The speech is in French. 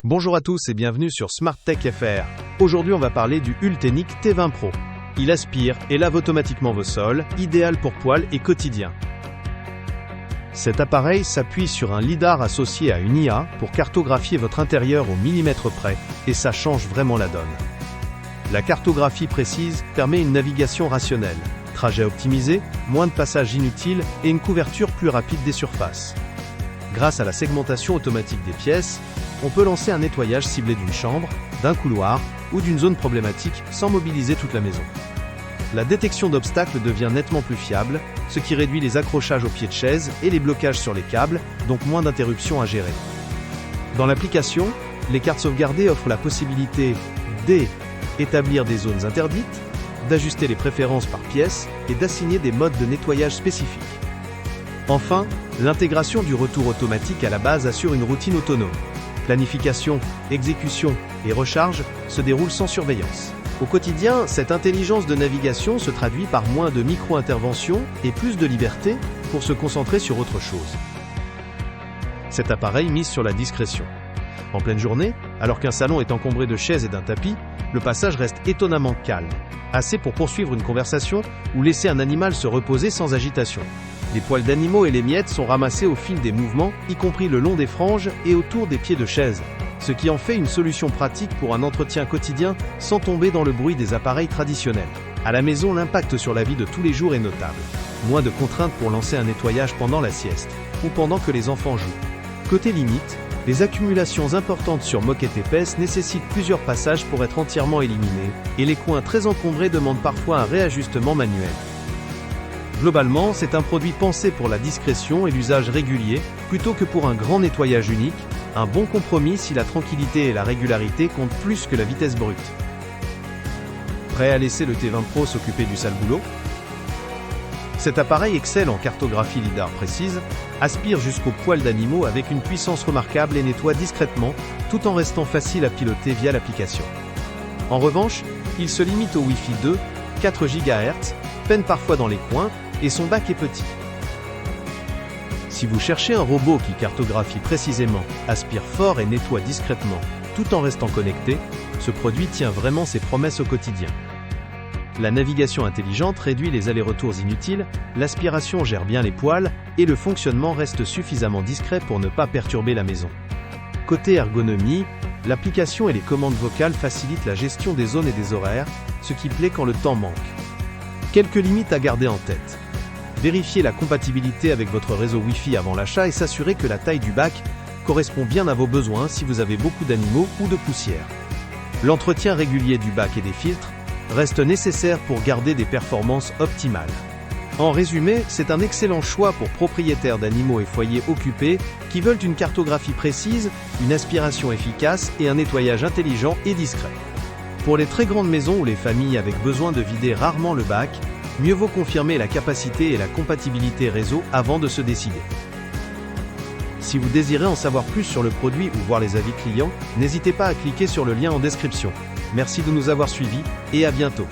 Bonjour à tous et bienvenue sur Smart Tech FR. Aujourd'hui on va parler du Ultenic T20 Pro. Il aspire et lave automatiquement vos sols, idéal pour poêle et quotidien. Cet appareil s'appuie sur un lidar associé à une IA pour cartographier votre intérieur au millimètre près, et ça change vraiment la donne. La cartographie précise permet une navigation rationnelle, trajet optimisé, moins de passages inutiles et une couverture plus rapide des surfaces. Grâce à la segmentation automatique des pièces, on peut lancer un nettoyage ciblé d'une chambre, d'un couloir ou d'une zone problématique sans mobiliser toute la maison. La détection d'obstacles devient nettement plus fiable, ce qui réduit les accrochages au pied de chaise et les blocages sur les câbles, donc moins d'interruptions à gérer. Dans l'application, les cartes sauvegardées offrent la possibilité d'établir des zones interdites, d'ajuster les préférences par pièce et d'assigner des modes de nettoyage spécifiques. Enfin, l'intégration du retour automatique à la base assure une routine autonome. Planification, exécution et recharge se déroulent sans surveillance. Au quotidien, cette intelligence de navigation se traduit par moins de micro-interventions et plus de liberté pour se concentrer sur autre chose. Cet appareil mise sur la discrétion. En pleine journée, alors qu'un salon est encombré de chaises et d'un tapis, le passage reste étonnamment calme, assez pour poursuivre une conversation ou laisser un animal se reposer sans agitation. Les poils d'animaux et les miettes sont ramassés au fil des mouvements, y compris le long des franges et autour des pieds de chaise, ce qui en fait une solution pratique pour un entretien quotidien sans tomber dans le bruit des appareils traditionnels. À la maison, l'impact sur la vie de tous les jours est notable. Moins de contraintes pour lancer un nettoyage pendant la sieste, ou pendant que les enfants jouent. Côté limite, les accumulations importantes sur moquette épaisse nécessitent plusieurs passages pour être entièrement éliminées, et les coins très encombrés demandent parfois un réajustement manuel. Globalement, c'est un produit pensé pour la discrétion et l'usage régulier, plutôt que pour un grand nettoyage unique, un bon compromis si la tranquillité et la régularité comptent plus que la vitesse brute. Prêt à laisser le T20 Pro s'occuper du sale boulot ? Cet appareil excelle en cartographie lidar précise, aspire jusqu'aux poils d'animaux avec une puissance remarquable et nettoie discrètement, tout en restant facile à piloter via l'application. En revanche, il se limite au Wi-Fi 2, 4 GHz, peine parfois dans les coins, et son bac est petit. Si vous cherchez un robot qui cartographie précisément, aspire fort et nettoie discrètement, tout en restant connecté, ce produit tient vraiment ses promesses au quotidien. La navigation intelligente réduit les allers-retours inutiles, l'aspiration gère bien les poils, et le fonctionnement reste suffisamment discret pour ne pas perturber la maison. Côté ergonomie, l'application et les commandes vocales facilitent la gestion des zones et des horaires, ce qui plaît quand le temps manque. Quelques limites à garder en tête. Vérifiez la compatibilité avec votre réseau Wi-Fi avant l'achat et s'assurer que la taille du bac correspond bien à vos besoins si vous avez beaucoup d'animaux ou de poussière. L'entretien régulier du bac et des filtres reste nécessaire pour garder des performances optimales. En résumé, c'est un excellent choix pour propriétaires d'animaux et foyers occupés qui veulent une cartographie précise, une aspiration efficace et un nettoyage intelligent et discret. Pour les très grandes maisons ou les familles avec besoin de vider rarement le bac, mieux vaut confirmer la capacité et la compatibilité réseau avant de se décider. Si vous désirez en savoir plus sur le produit ou voir les avis clients, n'hésitez pas à cliquer sur le lien en description. Merci de nous avoir suivis et à bientôt.